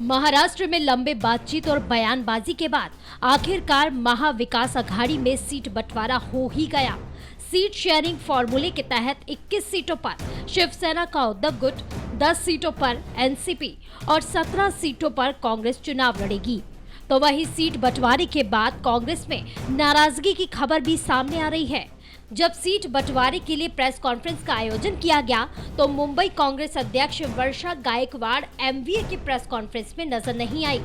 महाराष्ट्र में लंबे बातचीत और बयानबाजी के बाद आखिरकार महाविकास अघाड़ी में सीट बंटवारा हो ही गया। सीट शेयरिंग फॉर्मूले के तहत 21 सीटों पर शिवसेना का उद्धव गुट, 10 सीटों पर एनसीपी और 17 सीटों पर कांग्रेस चुनाव लड़ेगी। तो वही सीट बंटवारे के बाद कांग्रेस में नाराजगी की खबर भी सामने आ रही है। जब सीट बंटवारे के लिए प्रेस कॉन्फ्रेंस का आयोजन किया गया तो मुंबई कांग्रेस अध्यक्ष वर्षा गायकवाड़ एमवीए की प्रेस कॉन्फ्रेंस में नजर नहीं आई।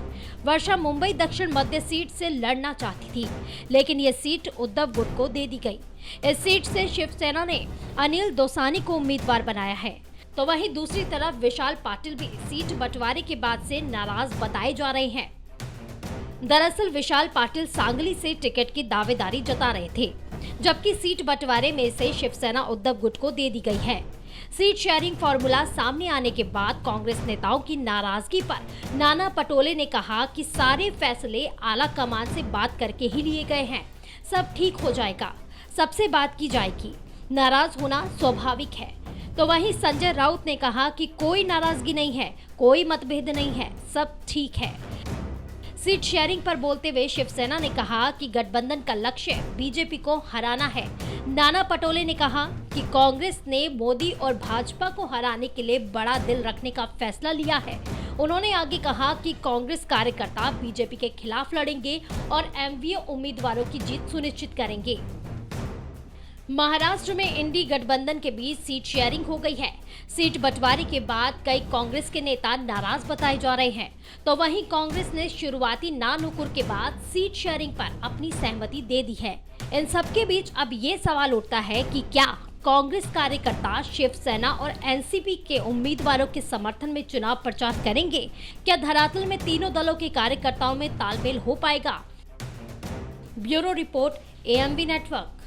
वर्षा मुंबई दक्षिण मध्य सीट से लड़ना चाहती थी, लेकिन ये सीट उद्धव गुट को दे दी गई। इस सीट से शिवसेना ने अनिल दोसानी को उम्मीदवार बनाया है। तो वहीं दूसरी तरफ विशाल पाटिल भी सीट बंटवारे के बाद से नाराज बताए जा रहे हैं। दरअसल विशाल पाटिल सांगली से टिकट की दावेदारी जता रहे थे, जबकि सीट बंटवारे में से शिवसेना उद्धव गुट को दे दी गई है। सीट शेयरिंग फॉर्मूला सामने आने के बाद कांग्रेस नेताओं की नाराजगी पर नाना पटोले ने कहा कि सारे फैसले आला कमान से बात करके ही लिए गए हैं, सब ठीक हो जाएगा, सबसे बात की जाएगी, नाराज होना स्वाभाविक है। तो वहीं संजय राउत ने कहा कि कोई नाराजगी नहीं है, कोई मतभेद नहीं है, सब ठीक है। सीट शेयरिंग पर बोलते हुए शिवसेना ने कहा कि गठबंधन का लक्ष्य बीजेपी को हराना है। नाना पटोले ने कहा कि कांग्रेस ने मोदी और भाजपा को हराने के लिए बड़ा दिल रखने का फैसला लिया है। उन्होंने आगे कहा कि कांग्रेस कार्यकर्ता बीजेपी के खिलाफ लड़ेंगे और एमवीए उम्मीदवारों की जीत सुनिश्चित करेंगे। महाराष्ट्र में इंडी गठबंधन के बीच सीट शेयरिंग हो गई है। सीट बंटवारे के बाद कई कांग्रेस के नेता नाराज बताए जा रहे हैं। तो वहीं कांग्रेस ने शुरुआती नानुकुर के बाद सीट शेयरिंग पर अपनी सहमति दे दी है। इन सब के बीच अब ये सवाल उठता है कि क्या कांग्रेस कार्यकर्ता शिवसेना और एनसीपी के उम्मीदवारों के समर्थन में चुनाव प्रचार करेंगे? क्या धरातल में तीनों दलों के कार्यकर्ताओं में तालमेल हो पाएगा? Bureau report, AMB network.